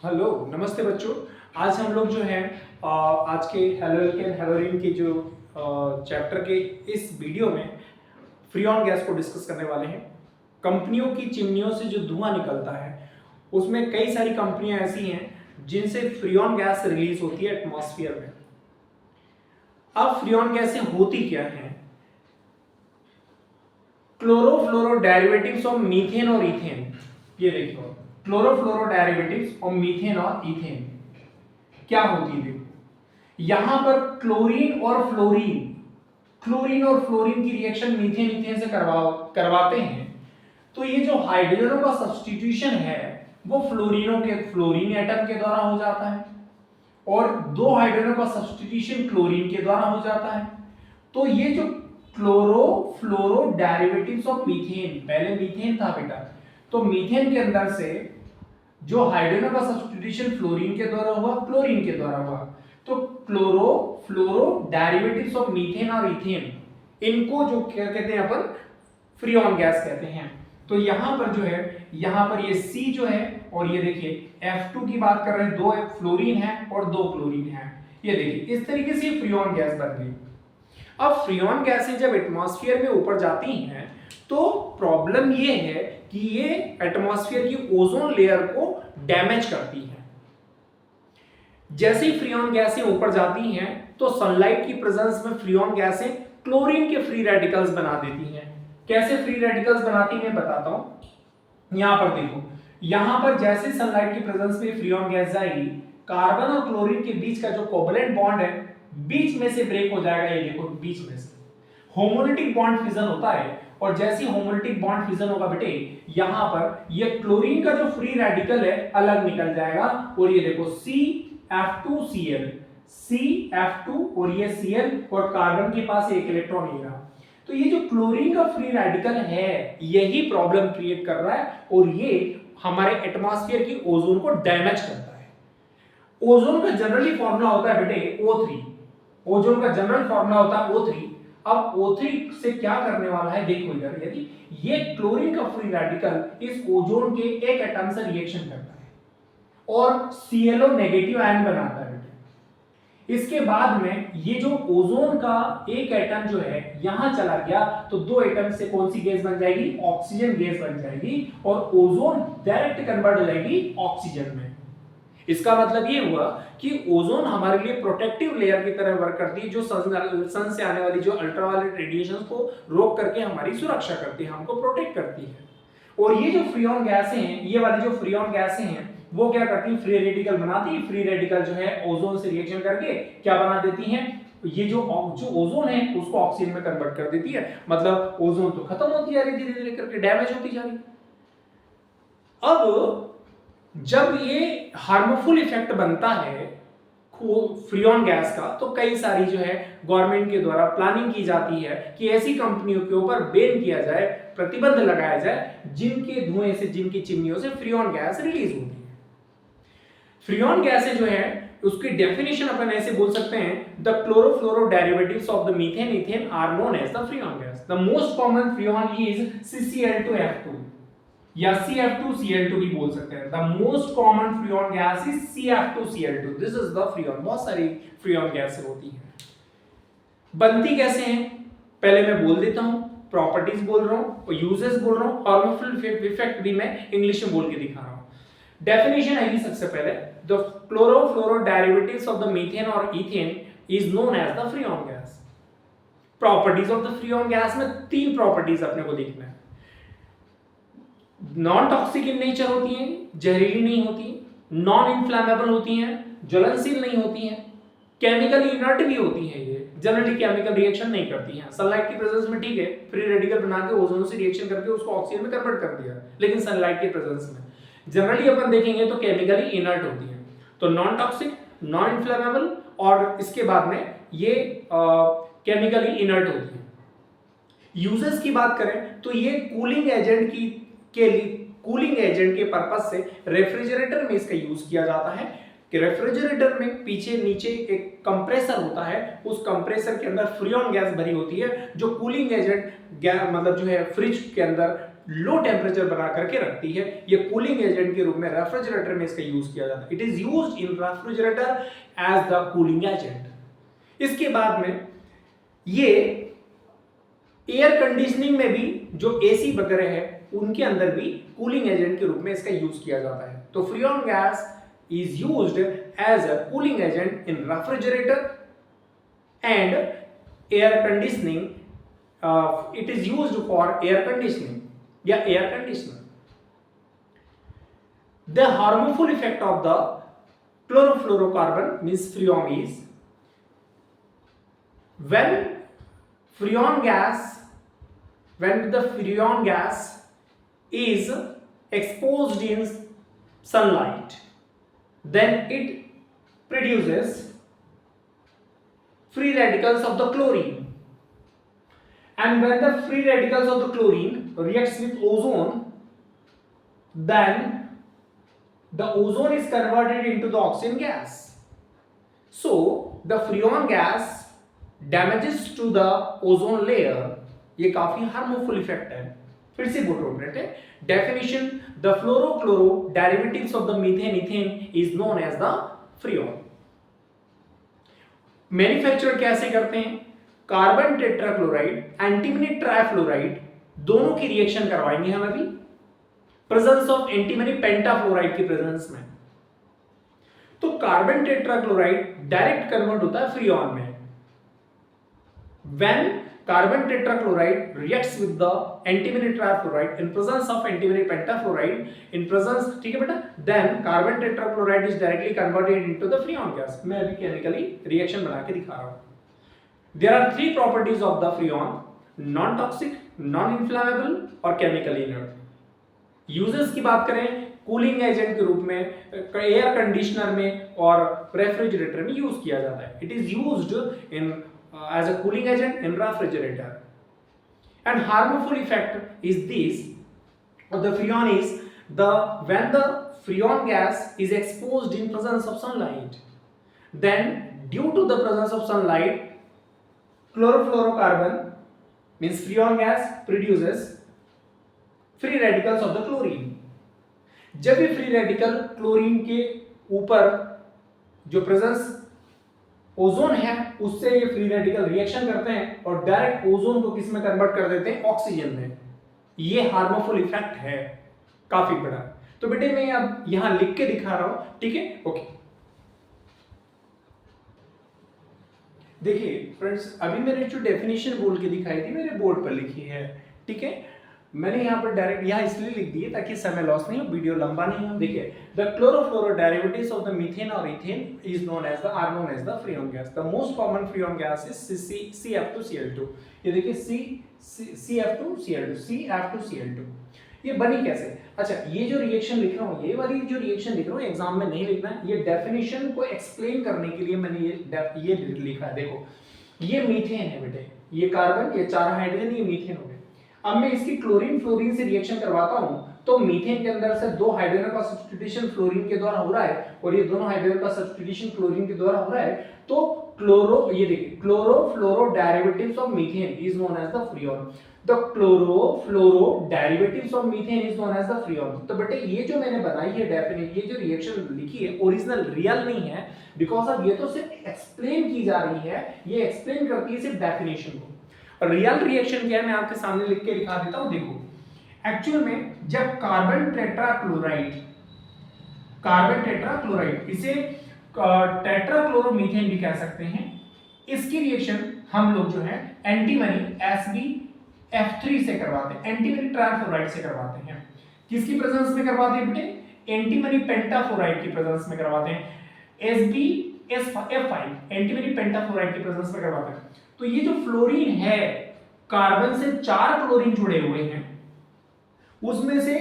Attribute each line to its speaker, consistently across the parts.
Speaker 1: Hello नमस्ते बच्चों। आज हम लोग जो है आज के हेलोल्केन हेलोरिन के जो चैप्टर के इस वीडियो में फ्रीऑन गैस को डिस्कस करने वाले हैं। कंपनियों की चिमनियों से जो धुआं निकलता है उसमें कई सारी कंपनियां ऐसी हैं जिनसे फ्रीऑन गैस रिलीज होती है एटमॉस्फेयर में। अब फ्रीऑन गैसें होती क्या हैं? क्लोरोफ्लोरो डेरिवेटिव्स ऑफ मीथेन और इथेन। ये देखो, क्लोरोफ्लोरो डेरिवेटिव्स ऑफ मीथेन और इथेन क्या होती है? यहां पर क्लोरीन और फ्लोरीन की रिएक्शन मीथेन इथेन से करवाते हैं। तो ये जो हाइड्रोजनों का सब्स्टिट्यूशन है वो फ्लोरीन एटम के द्वारा हो जाता है और दो हाइड्रोजनों का सब्स्टिट्यूशन क्लोरीन के द्वारा हो जाता है। तो ये जो chloro fluoro derivatives of methane, पहले मीथेन था बेटा, तो मीथेन के अंदर से जो हाइड्रोजन का सब्स्टिट्यूशन फ्लोरीन के द्वारा हुआ, क्लोरीन के द्वारा हुआ, तो chloro fluoro derivatives of methane और इथेन, इनको जो क्या कहते हैं अपन, फ्रीऑन गैस कहते हैं। तो यहां पर जो है, यहां पर ये C जो है, और ये देखिए F2 की बात कर रहे हैं, दो फ्लोरीन है और दो क्लोरीन है। ये देखिए इस तरीके से फ्रीऑन गैस बन गई। अब फ्रीऑन गैसें जब एटमॉस्फेयर में ऊपर जाती हैं तो प्रॉब्लम ये है कि ये एटमॉस्फेयर की ओजोन लेयर को डैमेज करती है। जैसे ही फ्रीऑन गैसें ऊपर जाती हैं तो सनलाइट की प्रेजेंस में फ्रीऑन गैसें क्लोरीन के फ्री रेडिकल्स बना देती हैं। कैसे फ्री रेडिकल्स बनाती हैं बताता हूं। यहां पर देखो, यहां पर जैसे सनलाइट की प्रेजेंस में फ्रीऑन गैस जाएगी, कार्बन और क्लोरीन के बीच का जो कोवलेंट बॉन्ड है बीच में से ब्रेक हो जाएगा। ये देखो बीच में से होमोलिटिक बॉन्ड फिजन होता है, और जैसे होमोलिटिक बॉन्ड फिजन होगा बेटे, यहां पर ये क्लोरीन का जो फ्री रेडिकल है अलग निकल जाएगा, और ये देखो CF2Cl, CF2 और ये Cl, और कार्बन के पास एक इलेक्ट्रॉन नहीं रहा। तो ये जो क्लोरीन का फ्री रेडिकल है यही प्रॉब्लम क्रिएट कर रहा है, और ये हमारे एटमॉस्फेयर की ओजोन को डैमेज करता है। ओजोन का जनरली फॉर्मूला होता है बेटे O3। ओजोन का जनरल फॉर्मूला होता है O3। अब O3 से क्या करने वाला है देखो इधर, यदि ये क्लोरीन का फ्री रेडिकल इस ओजोन के एक एटम से रिएक्शन करता है और ClO नेगेटिव आयन बनाता है। इसके बाद में ये जो ओजोन का एक एटम जो है यहां चला गया, तो दो एटम से कौन सी गैस बन जाएगी? ऑक्सीजन गैस बन जाएगी, और ओजोन डायरेक्ट कन्वर्ट हो जाएगी ऑक्सीजन में। इसका मतलब ये हुआ कि ओजोन हमारे लिए प्रोटेक्टिव लेयर की तरह वर्क करती है, जो सन से आने वाली जो अल्ट्रावायलेट रेडिएशंस को रोक करके हमारी सुरक्षा करती है, हमको प्रोटेक्ट करती है। और ये जो फ्रीऑन गैसें हैं, ये वाली जो फ्रीऑन गैसें हैं वो क्या करती है? फ्री रेडिकल बनाती है। फ्री रेडिकल जो है ओजोन से रिएक्शन करके क्या बना देती हैं? ये जो ओजोन है उसको ऑक्सीजन में कन्वर्ट कर देती है। मतलब ओजोन तो खत्म होती जा रही, धीरे धीरे करके डैमेज होती जा रही। अब जब ये हार्मफुल इफेक्ट बनता है फ्रीऑन गैस का, तो कई सारी जो है गवर्नमेंट के द्वारा प्लानिंग की जाती है कि ऐसी कंपनियों के ऊपर बैन किया जाए, प्रतिबंध लगाया जाए जिनके धुएं से, जिनकी चिमनियों से फ्रीऑन गैस रिलीज होती है। फ्रीऑन गैसें जो है उसकी डेफिनेशन अपन ऐसे बोल सकते हैं, the chlorofluoro derivatives of the methane ethane are known as the freon gas. The most common freon is CCl2F2 या CF2Cl2 भी बोल सकते हैं। The most common freon gas is CF2Cl2। This is the freon. बहुत सारी freon गैसें होती हैं। बनती कैसे हैं पहले मैं बोल देता हूं, प्रॉपर्टीज बोल रहा हूं और यूजेस बोल रहा हूं, हार्मफुल इफेक्ट भी मैं इंग्लिश में बोल के दिखा रहा हूं। डेफिनेशन आएगी सबसे पहले, the chlorofluoro derivatives of the methane और ethane is known as the freon gas. Properties of the freon gas में तीन प्रॉपर्टीज अपने को देखना है। नॉन टॉक्सिक इन नेचर होती हैं, जहरीली नहीं होती, नॉन इन्फ्लेमेबल होती हैं, ज्वलनशील नहीं होती हैं, केमिकली इनर्ट भी होती हैं। ये जनरली केमिकल रिएक्शन नहीं करती हैं। सनलाइट की प्रेजेंस में ठीक है, फ्री रेडिकल बना के ओजोन से रिएक्शन करके उसको ऑक्सीजन में कन्वर्ट कर दिया, लेकिन सनलाइट की प्रेजेंस में जनरली अपन देखेंगे तो केमिकली इनर्ट होती है। तो नॉन टॉक्सिक, नॉन इन्फ्लेमेबल, और इसके बाद में ये केमिकली इनर्ट होती है। यूजेस की बात करें तो ये कूलिंग एजेंट कूलिंग एजेंट के पर्पस से रेफ्रिजरेटर में इसका यूज किया जाता है कि रेफ्रिजरेटर में पीछे नीचे एक कंप्रेसर होता है, उस कंप्रेसर के अंदर फ्रीऑन गैस भरी होती है जो कूलिंग एजेंट मतलब जो है फ्रिज के अंदर लो टेम्परेचर बना करके रखती है। ये कूलिंग एजेंट के रूप में रेफ्रिजरेटर में इसका यूज किया जाता है। It is used in refrigerator as the cooling agent. इसके बाद में ये एयर कंडीशनिंग में भी जो एसी वगैरह है उनके अंदर भी कूलिंग एजेंट के रूप में इसका यूज किया जाता है। तो freon gas is used as a cooling agent in refrigerator and air conditioning. It is used for air conditioning या air conditioner. The harmful effect of the chlorofluorocarbon means freon is when the freon gas is exposed in sunlight, then it produces free radicals of the chlorine, and when the free radicals of the chlorine reacts with ozone, then the ozone is converted into the oxygen gas. So the freon gas damages to the ozone layer. ये काफी harmful effect है। फिर से बोल रहा हूं, definition, the fluorochloro derivatives of the methane ethane is known as the freon. Manufacture कैसे करते हैं? कार्बन टेट्राक्लोराइड, एंटीमनी ट्राइफ्लोराइड दोनों की रिएक्शन करवाएंगे हम अभी प्रेजेंस ऑफ एंटीमनी पेंटाफ्लोराइड की प्रेजेंस में। तो कार्बन टेट्राक्लोराइड डायरेक्ट कन्वर्ट होता है फ्रीऑन में। When carbon tetrachloride reacts with the antimony trifluoride in presence of antimony pentafluoride in presence, ठीक है बेटा, then carbon tetrachloride is directly converted into the freon gas। मैं अभी केमिकली रिएक्शन बना के दिखा रहा हूं। There are three properties of the freon: non-toxic, non-inflammable और chemically inert। यूजेस की बात करें, कूलिंग एजेंट के रूप में, एयर कंडीशनर में और रेफ्रिजरेटर में यूज किया जाता है। It is used in as a cooling agent in refrigerator. And harmful effect is this of the freon is when the freon gas is exposed in presence of sunlight, then due to the presence of sunlight, chlorofluorocarbon means freon gas produces free radicals of the chlorine। जब ये free radical chlorine के ऊपर जो presence ozone है उससे ये free radical reaction करते हैं और डायरेक्ट ओजोन को किस में कन्वर्ट कर देते हैं? ऑक्सीजन में। ये हार्मफुल इफेक्ट है काफी बड़ा। तो बेटे मैं अब यहां लिख के दिखा रहा हूं, ठीक है? ओके, देखिए फ्रेंड्स, अभी मैंने जो डेफिनेशन बोल के दिखाई थी मेरे बोर्ड पर लिखी है, ठीक है? मैंने यहाँ पर डायरेक्ट यहाँ इसलिए लिख दिए ताकि समय लॉस नहीं हो, वीडियो लंबा नहीं हो। देखिए, the chlorofluoro derivatives of the methane और ethane is known as the are known as the freon gas. The most common freon gas is CF2Cl2। ये देखिए CF2Cl2, CF2Cl2। ये बनी कैसे? अच्छा, ये जो रिएक्शन लिख रहा हूँ, ये वाली जो रिएक्शन लिख रहा हूँ एग्जाम में नहीं लिखना है, ये डेफिनेशन को एक्सप्लेन करने के लिए मैंने ये लिखा है। देखो, ये मीथेन है बेटे, ये कार्बन, ये 4 हाइड्रोजन, ये मीथेन हो गए। अब मैं इसकी क्लोरीन फ्लोरीन से रिएक्शन करवाता हूं तो मीथेन के अंदर से 2 हाइड्रोजन का सब्स्टिट्यूशन फ्लोरीन के द्वारा हो रहा है और ये दोनों हाइड्रोजन का सब्स्टिट्यूशन क्लोरीन के द्वारा हो रहा है। तो ये देखिए, chlorofluoro derivatives of methane is known as the freon. The chlorofluoro derivatives of methane is known as the freon. तो बेटे ये जो मैंने बनाई है डेफिनेट, ये जो रिएक्शन लिखी है ओरिजिनल रियल नहीं है, बिकॉज अब ये तो सिर्फ एक्सप्लेन की जा रही है, ये एक्सप्लेन करती है सिर्फ डेफिनेशन को। रियल रिएक्शन क्या है मैं आपके सामने लिख के दिखा देता हूं। देखो, एक्चुअल में जब कार्बन टेट्राक्लोराइड इसे टेट्राक्लोरोमीथेन भी कह सकते हैं, इसकी रिएक्शन हम लोग जो है एंटीमनी SbF3 से करवाते हैं, एंटीमनी ट्राइफ्लोराइड से करवाते हैं। किसकी प्रेजेंस में करवाते हैं बेटे? एंटीमनी पेंटाफ्लोराइड की प्रेजेंस में करवाते हैं, SbF5 एंटीमनी पेंटाफ्लोराइड की प्रेजेंस में करवाते हैं। तो ये जो फ्लोरीन है, कार्बन से 4 क्लोरीन जुड़े हुए हैं, उसमें से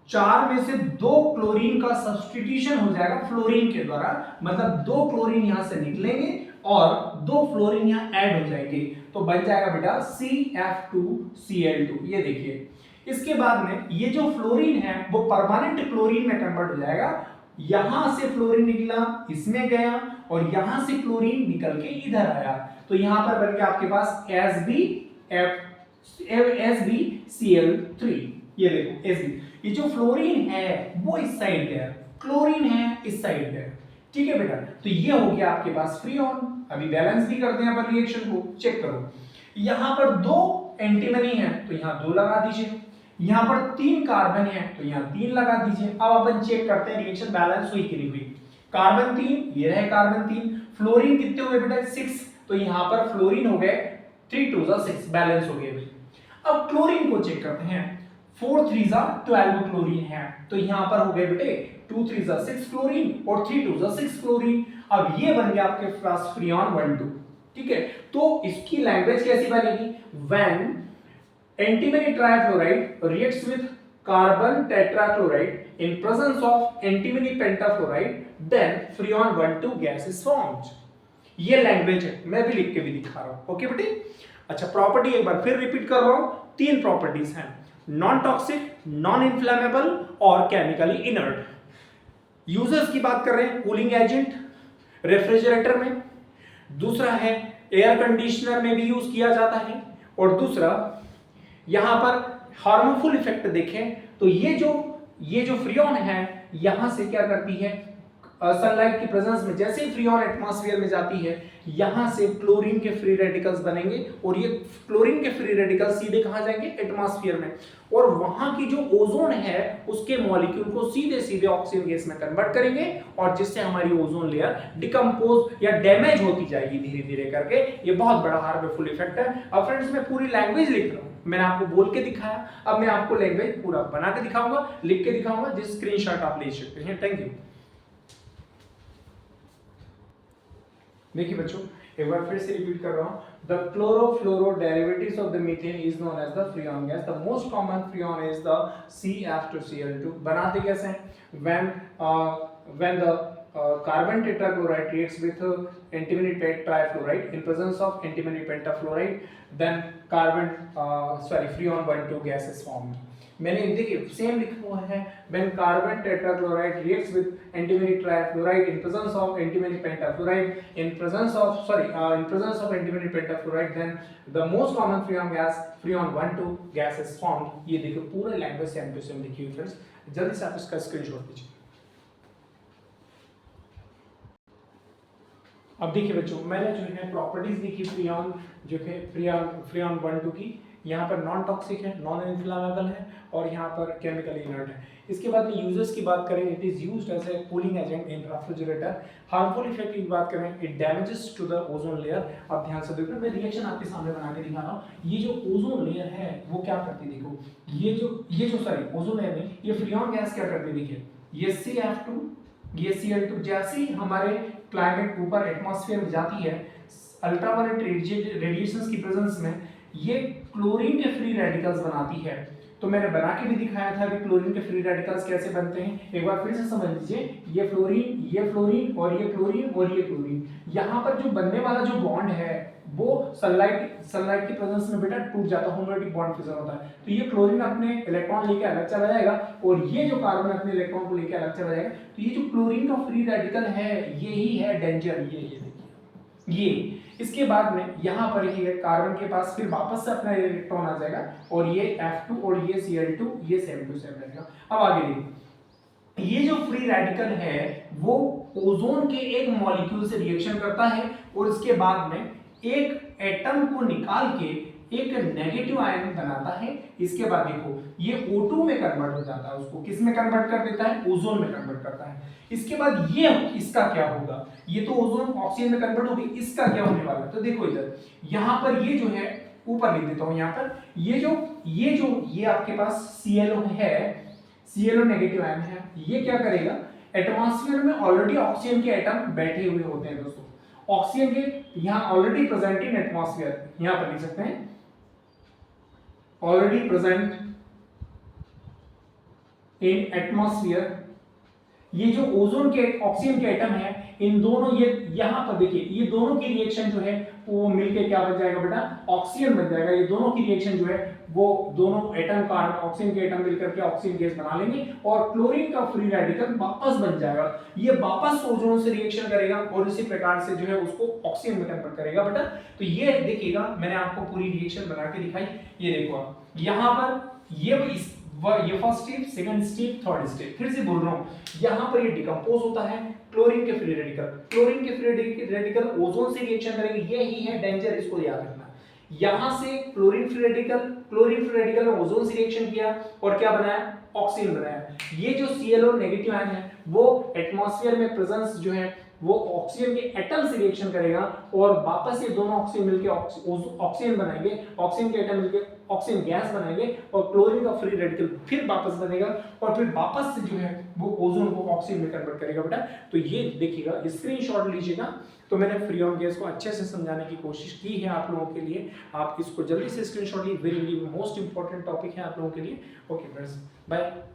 Speaker 1: 4 में से 2 क्लोरीन का सब्स्टिट्यूशन हो जाएगा फ्लोरीन के द्वारा, मतलब 2 क्लोरीन यहां से निकलेंगे और 2 फ्लोरीन यहां ऐड हो जाएंगे, तो बन जाएगा बेटा CF2Cl2। ये देखिए, इसके बाद में ये जो फ्लोरीन है वो परमानेंट क्लोरीन में कन्वर्ट हो जाएगा। यहां से फ्लोरीन निकला, इसमें गया और यहां से क्लोरीन निकल के इधर आया, तो यहां पर बन गया आपके पास SbF SbCl3, ये देखो Sb, ये जो फ्लोरीन है वो इस साइड गया, क्लोरीन है इस साइड गया, ठीक है बेटा। तो ये हो गया आपके पास फ्रीऑन। अभी बैलेंस भी करते हैं अपन रिएक्शन को, चेक करो। यहां पर 2 एंटीमनी है तो यहां 2 लगा दीजिए, यहां पर 3 कार्बन है तो यहां 3 लगा दीजिए। अब अपन चेक करते हैं रिएक्शन बैलेंस हुई कि नहीं हुई। कार्बन 3, ये रहे कार्बन 3, फ्लोरीन कितने हुए बेटा 6, तो यहां पर फ्लोरीन हो गए 3 2 6, बैलेंस हो गए। अब क्लोरीन को चेक करते हैं, 4 3 12 क्लोरीन है, तो यहां पर हो गए बेटे 2 3 6 क्लोरीन और 3 2 6 क्लोरीन। अब ये बन गया आपके पास फ्रीऑन 1 2, ठीक है। तो इसकी लैंग्वेज कैसी बनेगी, when antimony trifluoride reacts with carbon tetrachloride in presence of antimony pentafluoride, then freon 1,2 gas is formed। ये लैंग्वेज है, मैं भी लिख के भी दिखा रहा हूं, ओके बेटे। अच्छा, प्रॉपर्टी एक बार फिर रिपीट कर रहा हूं, 3 प्रॉपर्टीज हैं, नॉन टॉक्सिक, नॉन इन्फ्लेमेबल और केमिकली इनर्ट। यूजर्स की बात कर रहे हैं, कूलिंग एजेंट रेफ्रिजरेटर में, दूसरा है एयर कंडीशनर में भी यूज किया जाता है, और दूसरा यहां पर हार्मफुल इफेक्ट देखें तो ये जो फ्रीऑन है यहां से क्या करती है, सनलाइट की प्रेजेंस में जैसे ही फ्रीऑन एटमॉस्फेयर में जाती है यहां से क्लोरीन के फ्री रेडिकल्स बनेंगे, और ये क्लोरीन के फ्री रेडिकल्स सीधे कहां जाएंगे, एटमॉस्फेयर में, और वहां की जो ओजोन है उसके मॉलिक्यूल को सीधे सीधे ऑक्सीजन गैस में कन्वर्ट करेंगे, और जिससे हमारी ओजोन लेयर डिकम्पोज या डैमेज होती जाएगी धीरे धीरे करके। ये बहुत बड़ा हार्मफुल इफेक्ट है। अब फ्रेंड्स मैं पूरी लैंग्वेज लिख रहा हूं, मैंने आपको बोल के दिखाया, अब मैं आपको लैंग्वेज पूरा बना के दिखाऊंगा, लिख के दिखाऊंगा, जिस स्क्रीनशॉट आप ले सकते हैं। Thank you. देखिए बच्चों, एक बार फिर से रिपीट कर रहा हूं, the chlorofluoro derivatives of the methane is known as the freon gas. The most common freon is the CF2Cl2। बनाते कैसे हैं, when the carbon tetrachloride reacts with antimony trifluoride in presence of antimony pentafluoride, then freon 1,2 gas is formed। मैंने देखिए same लिखा हुआ है, when carbon tetrachloride reacts with antimony trifluoride in presence of antimony pentafluoride in presence of antimony pentafluoride, then the most common freon gas freon 1,2 gas is formed। ये देखिए पूरा language same to same लिखी हुई friends, जल्दी से आप इसका screenshot लीजिए। अब देखिए बच्चों, मैंने जो है प्रॉपर्टीज लिखी फ्रीऑन जो है फ्रीऑन 1,2 की, यहाँ पर नॉन टॉक्सिक है, नॉन इन्फ्लेमेबल है, और यहाँ पर केमिकली इनर्ट है। इसके बाद में यूजर्स की बात करें, it is used as a cooling agent in refrigerator. Harmful effect की बात करें, it damages to the ozone layer. अब ध्यान से देखो, मैं रिएक्शन आपके सामने बना के दिखा रहा हूँ। ये जो ओजोन लेयर है वो क्या करती है, देखो ये जो ओजोन लेयर में ये फ्रीऑन गैस क्या करती है, देखिए ये CF2 ये Cl2 जैसे ही हमारे क्लाइमेट ऊपर एटमॉस्फेयर में जाती है, अल्ट्रावायलेट रेडिएशंस की प्रेजेंस में ये क्लोरीन के फ्री रेडिकल्स बनाती है। तो मैंने बना के भी दिखाया था कि क्लोरीन के फ्री रेडिकल्स कैसे बनते हैं, एक बार फिर से समझ लीजिए। ये फ्लोरीन और ये क्लोरीन और ये क्लोरीन, यहाँ पर जो बनने वाला जो बॉन्ड है वो सनलाइट की प्रेजेंस में बेटा टूट जाता है, होमोलैटिक बॉन्ड फिजन होता है। तो ये क्लोरीन अपने इलेक्ट्रॉन लेके अलग चला जाएगा, और ये जो कार्बन अपने इलेक्ट्रॉन को लेके अलग चला जाएगा। तो ये जो क्लोरीन का फ्री रेडिकल है यही है डेंजर, ये देखिए ये। इसके बाद में यहाँ पर ये कार्बन के पास फिर वापस से अपना इलेक्ट्रॉन आ जाएगा, और ये F2 और ये Cl2 ये सेम टू सेम रहेगा। अब आगे देखिए, ये जो फ्री रेडिकल है वो ओजोन के एक मॉलिक्यूल से रिएक्शन करता है, और इसके बाद में एक एटम को निकाल के एक नेगेटिव आयन बनाता है। इसके बाद देखो ये O2 में कन्वर्ट हो जाता है, उसको किस में कन्वर्ट कर देता है, ओजोन में कन्वर्ट करता है। इसके बाद ये इसका क्या होगा, ये तो ओजोन ऑक्सीजन में कन्वर्ट होगी, इसका क्या होने वाला है, तो देखो इधर यहाँ पर ये जो है, ऊपर लिख देता हूँ यहाँ पर, ये आपके पास ClO है, ClO नेगेटिव आयन है, ये क्या करेगा, एटमॉस्फेयर में ऑलरेडी ऑक्सीजन के एटम बैठे हुए होते हैं दोस्तों, ऑक्सीजन के यहाँ ऑलरेडी प्रेजेंट इन एटमॉस्फेयर, यहाँ पर लिख सकते हैं ऑलरेडी प्रेजेंट इन एटमॉस्फेयर। ये जो ओजोन के ऑक्सीजन के एटम है, इन दोनों ये यहाँ पर देखिए, ये दोनों की रिएक्शन जो है वो मिलके क्या बन जाएगा बेटा, ऑक्सीजन बन जाएगा। ये दोनों की रिएक्शन जो है वो दोनों एटम कार्बन ऑक्सीजन के एटम मिलकर के ऑक्सीजन गैस बना लेंगे और क्लोरीन का फ्री रेडिकल वापस बन जाएगा। ये वापस ओजोन से रिएक्शन करेगा और इसी प्रकार से जो है उसको ऑक्सीजन में कन्वर्ट करेगा बेटा। तो ये देखिएगा, मैंने आपको पूरी रिएक्शन बना के दिखाई। ये देखो यहाँ पर ये first step, second step, third step, फिर से बोल रहा हूँ, यहाँ पर ये डिकम्पोज होता है क्लोरीन के फ्री रेडिकल। क्लोरीन के फ्री रेडिकल ओजोन से रिएक्शन करेंगे, यही है डेंजर, इसको याद रखना। यहां से क्लोरीन फ्री रेडिकल ने ओजोन से रिएक्शन किया और क्या बनाया, ऑक्सीजन बनाया। ये जो Cl नेगेटिव आयन है वो एटमॉस्फेयर में प्रेजेंस जो है वो ऑक्सीजन के एटम से रिएक्शन करेगा और वापस ये दोनों ऑक्सीजन मिलके ऑक्सीजन बनाएंगे, ऑक्सीजन के एटम मिलके ऑक्सीजन गैस बनाएंगे और क्लोरीन का फ्री रेडिकल फिर वापस बनेगा और फिर वापस से जो है वो ओजोन को ऑक्सीजन में कन्वर्ट करेगा बेटा। तो ये देखिएगा, स्क्रीनशॉट लीजिएगा। तो मैंने फ्रीऑन गैस को अच्छे से समझाने की कोशिश की है आप लोगों के लिए, आप इसको जल्दी से स्क्रीनशॉट लीजिए, वेरी मोस्ट इंपॉर्टेंट टॉपिक है आप लोगों के लिए। Okay friends, bye.